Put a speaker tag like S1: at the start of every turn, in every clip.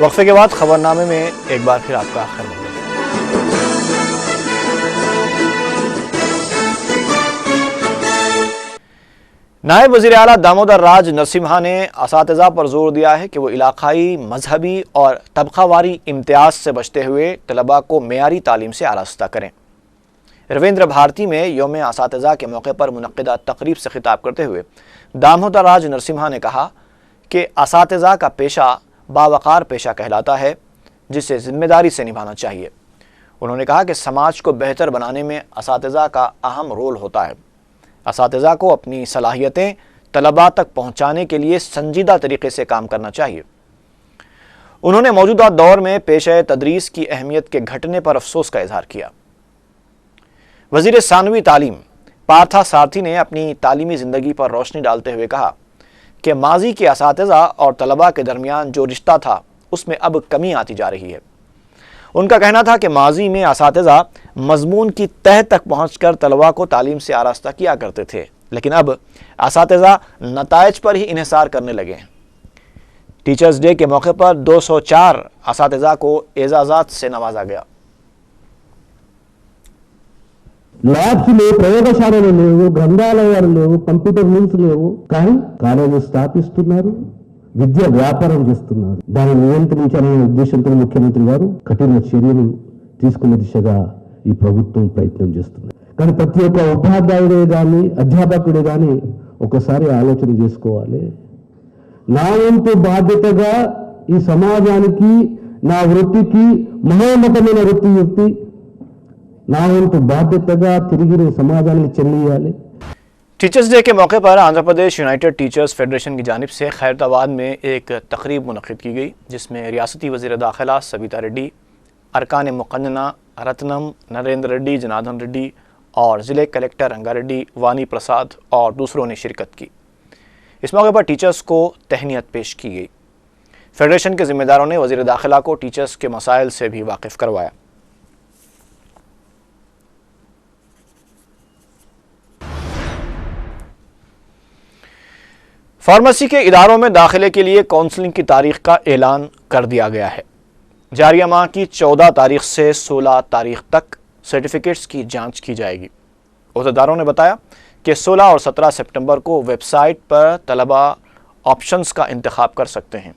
S1: وقفے کے بعد خبرنامے میں ایک بار پھر آپ کا خیر مقدم۔ نائب وزیر اعلیٰ دامودر راج نرسمہا نے اساتذہ پر زور دیا ہے کہ وہ علاقائی، مذہبی اور طبقہ واری امتیاز سے بچتے ہوئے طلباء کو معیاری تعلیم سے آراستہ کریں۔ رویندر بھارتی میں یوم اساتذہ کے موقع پر منعقدہ تقریب سے خطاب کرتے ہوئے دامودر راج نرسمہا نے کہا کہ اساتذہ کا پیشہ باوقار پیشہ کہلاتا ہے جسے ذمہ داری سے نبھانا چاہیے۔ انہوں نے کہا کہ سماج کو بہتر بنانے میں اساتذہ کا اہم رول ہوتا ہے۔ اساتذہ کو اپنی صلاحیتیں طلباء تک پہنچانے کے لیے سنجیدہ طریقے سے کام کرنا چاہیے۔ انہوں نے موجودہ دور میں پیشہ تدریس کی اہمیت کے گھٹنے پر افسوس کا اظہار کیا۔ وزیر ثانوی تعلیم پارتھا سارتھی نے اپنی تعلیمی زندگی پر روشنی ڈالتے ہوئے کہا کہ ماضی کے اساتذہ اور طلباء کے درمیان جو رشتہ تھا اس میں اب کمی آتی جا رہی ہے۔ ان کا کہنا تھا کہ ماضی میں اساتذہ مضمون کی تہہ تک پہنچ کر طلباء کو تعلیم سے آراستہ کیا کرتے تھے، لیکن اب اساتذہ نتائج پر ہی انحصار کرنے لگے ہیں۔ ٹیچرز ڈے کے موقع پر 204 اساتذہ کو اعزازات سے نوازا گیا۔
S2: ల్యాబ్స్ లేవు, ప్రయోగశాలలు లేవు, గ్రంథాలయాలు లేవు, కంప్యూటర్ రూమ్స్ లేవు, కానీ కాలేజీలు స్థాపిస్తున్నారు, విద్య వ్యాపారం చేస్తున్నారు। దాన్ని నియంత్రించాలనే ఉద్దేశంతో ముఖ్యమంత్రి గారు కఠిన చర్యలు తీసుకునే దిశగా ఈ ప్రభుత్వం ప్రయత్నం చేస్తుంది। కానీ ప్రతి ఒక్క ఉపాధ్యాయుడే కానీ అధ్యాపకుడే కానీ ఒకసారి ఆలోచన చేసుకోవాలి, నా వంతు బాధ్యతగా ఈ సమాజానికి, నా వృత్తికి, మహోన్నతమైన వృత్తి నా వంతు బాధ్యతగా తిరిగి సమాజానికి చెల్లియాలి।
S1: ٹیچرز ڈے کے موقع پر Andhra Pradesh united teachers federation کی جانب سے خیرت آباد میں ایک تقریب منعقد کی گئی، جس میں ریاستی وزیر داخلہ سبیتا ریڈی، ارکان مقننہ رتنم نریندر ریڈی، جنادھن ریڈی اور ضلع کلیکٹر رنگا ریڈی، وانی پرساد اور دوسروں نے شرکت کی۔ اس موقع پر ٹیچرز کو تہنیت پیش کی گئی۔ فیڈریشن کے ذمہ داروں نے وزیر داخلہ کو ٹیچرز کے مسائل سے بھی واقف کروایا۔ فارمیسی کے اداروں میں داخلے کے لیے کونسلنگ کی تاریخ کا اعلان کر دیا گیا ہے۔ جاریہ ماہ کی 14 تاریخ سے 16 تاریخ تک سرٹیفکیٹس کی جانچ کی جائے گی۔ عہدیداروں نے بتایا کہ 16 اور 17 سپٹمبر کو ویب سائٹ پر طلباء آپشنز کا انتخاب کر سکتے ہیں۔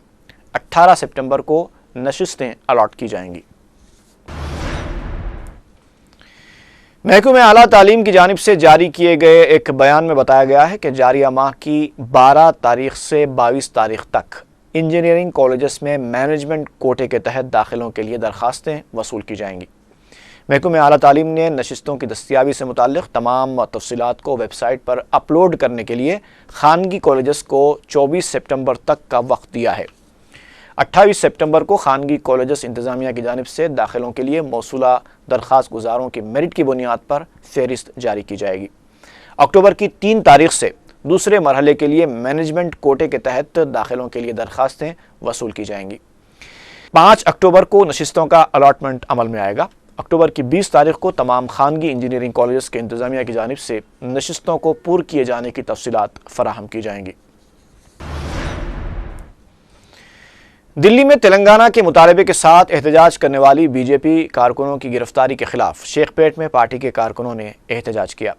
S1: 18 سپٹمبر کو نشستیں الاٹ کی جائیں گی۔ محکمہ اعلیٰ تعلیم کی جانب سے جاری کیے گئے ایک بیان میں بتایا گیا ہے کہ جاریہ ماہ کی 12 تاریخ سے 22 تاریخ تک انجینئرنگ کالجز میں مینجمنٹ کوٹے کے تحت داخلوں کے لیے درخواستیں وصول کی جائیں گی۔ محکمہ اعلیٰ تعلیم نے نشستوں کی دستیابی سے متعلق تمام تفصیلات کو ویب سائٹ پر اپلوڈ کرنے کے لیے خانگی کالجز کو 24 سپٹمبر تک کا وقت دیا ہے۔ 28 سپٹمبر کو خانگی کالجز انتظامیہ کی جانب سے داخلوں کے لیے موصولہ درخواست گزاروں کی میرٹ کی بنیاد پر فہرست جاری کی جائے گی۔ اکتوبر کی 3 تاریخ سے دوسرے مرحلے کے لیے مینجمنٹ کوٹے کے تحت داخلوں کے لیے درخواستیں وصول کی جائیں گی۔ 5 اکتوبر کو نشستوں کا الاٹمنٹ عمل میں آئے گا۔ اکتوبر کی 20 تاریخ کو تمام خانگی انجینئرنگ کالجز کے انتظامیہ کی جانب سے نشستوں کو پور کیے جانے کی تفصیلات فراہم کی جائیں گی۔ دلی میں تلنگانہ کے مطالبے کے ساتھ احتجاج کرنے والی بی جے پی کارکنوں کی گرفتاری کے خلاف شیخ پیٹ میں پارٹی کے کارکنوں نے احتجاج کیا۔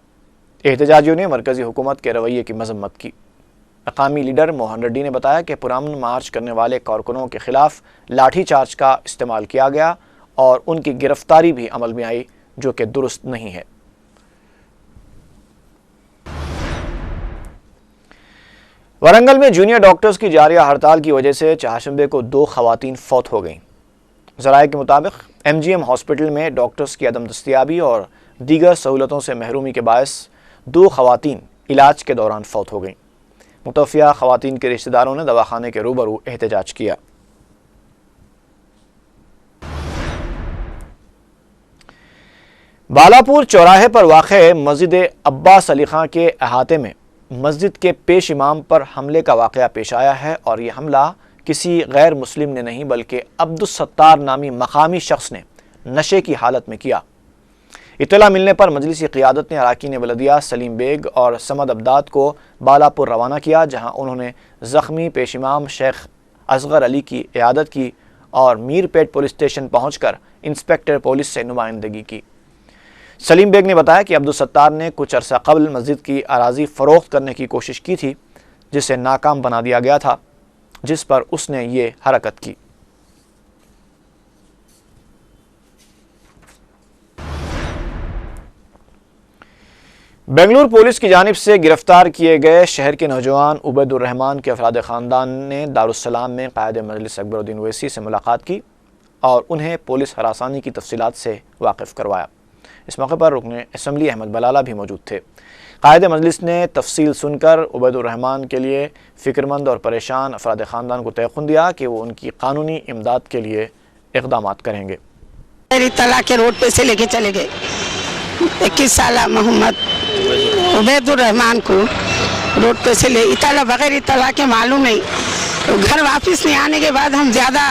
S1: احتجاجیوں نے مرکزی حکومت کے رویے کی مذمت کی۔ مقامی لیڈر موہن ریڈی نے بتایا کہ پرامن مارچ کرنے والے کارکنوں کے خلاف لاٹھی چارج کا استعمال کیا گیا اور ان کی گرفتاری بھی عمل میں آئی، جو کہ درست نہیں ہے۔ ورنگل میں جونیئر ڈاکٹرز کی جاریہ ہڑتال کی وجہ سے چہارشنبے کو 2 خواتین فوت ہو گئیں۔ ذرائع کے مطابق ایم جی ایم ہاسپٹل میں ڈاکٹرز کی عدم دستیابی اور دیگر سہولتوں سے محرومی کے باعث 2 خواتین علاج کے دوران فوت ہو گئیں۔ متوفیہ خواتین کے رشتہ داروں نے دواخانے کے روبرو احتجاج کیا۔ بالاپور چوراہے پر واقع مسجد عباس علی خاں کے احاطے میں مسجد کے پیش امام پر حملے کا واقعہ پیش آیا ہے، اور یہ حملہ کسی غیر مسلم نے نہیں بلکہ عبدالستار نامی مقامی شخص نے نشے کی حالت میں کیا۔ اطلاع ملنے پر مجلسی قیادت نے اراکین بلدیہ سلیم بیگ اور سمد عبداد کو بالاپور روانہ کیا، جہاں انہوں نے زخمی پیش امام شیخ اصغر علی کی عیادت کی اور میر پیٹ پولیس اسٹیشن پہنچ کر انسپیکٹر پولیس سے نمائندگی کی۔ سلیم بیگ نے بتایا کہ عبدالستار نے کچھ عرصہ قبل مسجد کی اراضی فروخت کرنے کی کوشش کی تھی، جسے ناکام بنا دیا گیا تھا، جس پر اس نے یہ حرکت کی۔ بنگلور پولیس کی جانب سے گرفتار کیے گئے شہر کے نوجوان عبید الرحمان کے افراد خاندان نے دارالسلام میں قائد مجلس اکبر الدین اویسی سے ملاقات کی اور انہیں پولیس ہراسانی کی تفصیلات سے واقف کروایا۔ اس موقع پر رکن اسمبلی احمد بلالہ بھی موجود تھے۔ قائد مجلس نے تفصیل سن کر عبید الرحمان کے لیے فکرمند اور پریشان افراد خاندان کو تیقن دیا کہ وہ ان کی قانونی امداد کے لیے اقدامات کریں گے۔
S3: اطلاع کے روڈ پہ سے لے کے چلے گئے 21 سالہ محمد عبید الرحمان کو روڈ پہ سے لے اطلاع بغیر اطلاع کے معلوم نہیں، گھر واپس نہیں آنے کے بعد ہم زیادہ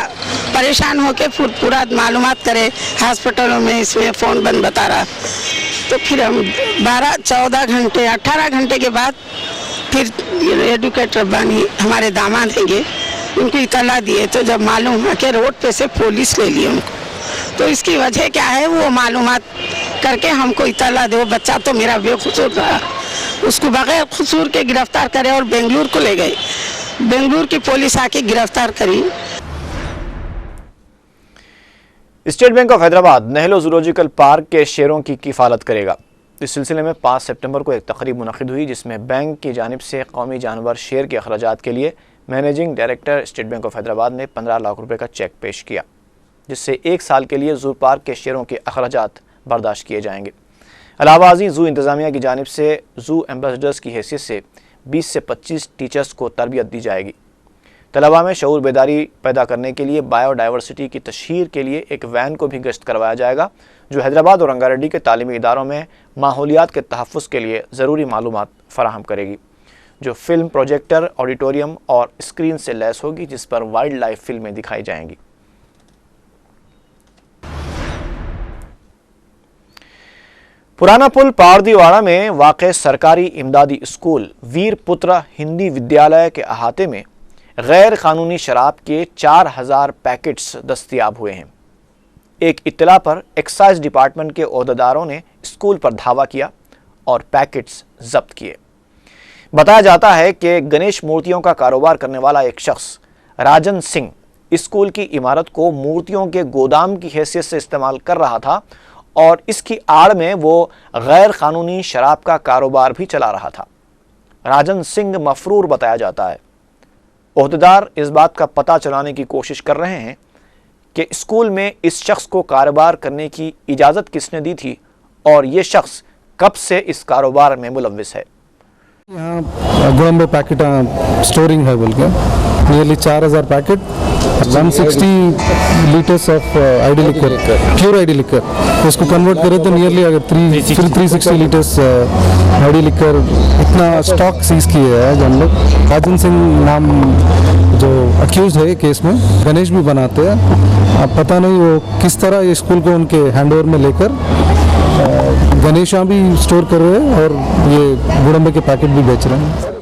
S3: پریشان ہو کے پورا معلومات کرے ہاسپٹلوں میں، اس میں فون بند بتا رہا، تو پھر ہم 14 گھنٹے 18 گھنٹے کے بعد پھر ایڈوکیٹ ربانی ہمارے داماد ہیں گے، ان کو اطلاع دیے تو جب معلوم ہوا کہ روڈ پہ سے پولیس لے لی ان کو، تو اس کی وجہ کیا ہے وہ معلومات کر کے ہم کو اطلاع دے۔ وہ بچہ تو میرا بے قصور رہا، اس کو بغیر قصور کے گرفتار کرے اور بنگلور کو لے گئے، بنگلور کی پولیس آ کے گرفتار کری۔
S1: State bank of Hyderabad Nehru zoological park کے شیروں کی کفالت کرے گا۔ اس سلسلے میں 5 سپٹمبر کو ایک تقریب منعقد ہوئی، جس میں بینک کی جانب سے قومی جانور شیر کے اخراجات کے لیے managing director state bank of Hyderabad نے 15 لاکھ روپے کا چیک پیش کیا، جس سے 1 سال کے لیے زو پارک کے شیروں کے اخراجات برداشت کیے جائیں گے۔ علاوہ ازیں زو انتظامیہ کی جانب سے زو ایمبیسڈرز کی حیثیت سے 20 سے 25 ٹیچرز کو تربیت دی جائے گی۔ طلباء میں شعور بیداری پیدا کرنے کے لیے بائیو ڈائیورسٹی کی تشہیر کے لیے ایک وین کو بھی گشت کروایا جائے گا، جو حیدرآباد اور رنگا ریڈی کے تعلیمی اداروں میں ماحولیات کے تحفظ کے لیے ضروری معلومات فراہم کرے گی، جو فلم پروجیکٹر، آڈیٹوریم اور اسکرین سے لیس ہوگی، جس پر وائلڈ لائف فلمیں دکھائی جائیں گی۔ پرانا پل پاردی واڑہ میں واقع سرکاری امدادی اسکول ویر پترا ہندی ودیالیہ کے احاطے میں غیر قانونی شراب کے 4000 پیکٹس دستیاب ہوئے ہیں۔ ایک اطلاع پر ایکسائز ڈپارٹمنٹ کے عہدیداروں نے اسکول پر دھاوا کیا اور پیکٹس ضبط کیے۔ بتایا جاتا ہے کہ گنیش مورتیوں کا کاروبار کرنے والا ایک شخص راجن سنگھ اسکول کی عمارت کو مورتیوں کے گودام کی حیثیت سے استعمال کر رہا تھا اور اس کی آڑ میں وہ غیر قانونی شراب کا کاروبار بھی چلا رہا تھا۔ راجن سنگھ مفرور بتایا جاتا ہے۔ عہدیدار اس بات کا پتہ چلانے کی کوشش کر رہے ہیں کہ اسکول میں اس شخص کو کاروبار کرنے کی اجازت کس نے دی تھی اور یہ شخص کب سے اس کاروبار میں ملوث ہے۔
S4: یہاں گولمبے پیکٹ اسٹورنگ ہے بول کے nearly 4000 packet 160 litres of I D liquor, pure I D liquor, اس کو کنورٹ کرے تو نیئرلی اگر 360 لیٹرس آئی ڈی لیکر اتنا اسٹاک سیز کیے ہے جو ہم لوگ۔ راجن سنگھ نام جو اکیوز ہے کیس میں، گنیش بھی بناتے ہیں، اب پتہ نہیں وہ کس طرح یہ اسکول کو ان کے ہینڈ اوور میں لے کر گنیشاں بھی اسٹور کر رہے ہیں اور یہ گڑمبے کے پیکٹ بھی بیچ رہے ہیں۔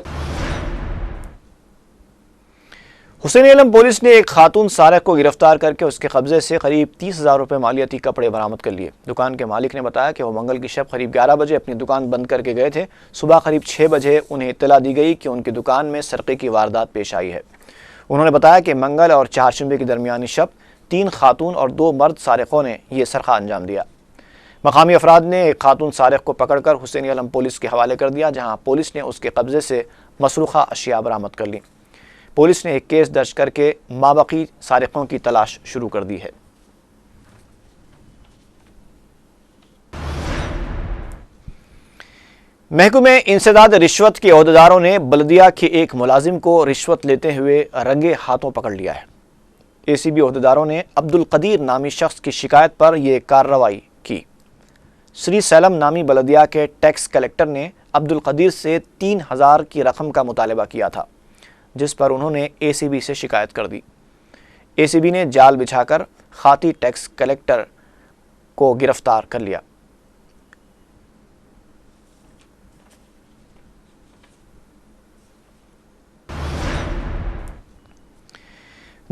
S1: حسین علم پولیس نے ایک خاتون سارق کو گرفتار کر کے اس کے قبضے سے قریب 30,000 روپے مالیاتی کپڑے برآمد کر لیے۔ دکان کے مالک نے بتایا کہ وہ منگل کی شب قریب 11 بجے اپنی دکان بند کر کے گئے تھے۔ صبح قریب 6 بجے انہیں اطلاع دی گئی کہ ان کی دکان میں سرقے کی واردات پیش آئی ہے۔ انہوں نے بتایا کہ منگل اور چہارشنبے کی درمیانی شب 3 خاتون اور 2 مرد سارقوں نے یہ سرقہ انجام دیا۔ مقامی افراد نے ایک خاتون سارق کو پکڑ کر حسین علم پولیس کے حوالے کر دیا، جہاں پولیس نے اس کے قبضے سے مسروقہ اشیاء برآمد کر لیں۔ پولیس نے ایک کیس درج کر کے مابقی سارقوں کی تلاش شروع کر دی ہے۔ محکمہ انسداد رشوت کے عہدیداروں نے بلدیہ کے ایک ملازم کو رشوت لیتے ہوئے رنگے ہاتھوں پکڑ لیا ہے۔ اے سی بی عہدیداروں نے عبدالقدیر نامی شخص کی شکایت پر یہ کارروائی کی۔ سری سیلم نامی بلدیہ کے ٹیکس کلیکٹر نے عبدالقدیر سے 3000 کی رقم کا مطالبہ کیا تھا، جس پر انہوں نے اے سی بی سے شکایت کر دی۔ اے سی بی نے جال بچھا کر خاطی ٹیکس کلیکٹر کو گرفتار کر لیا۔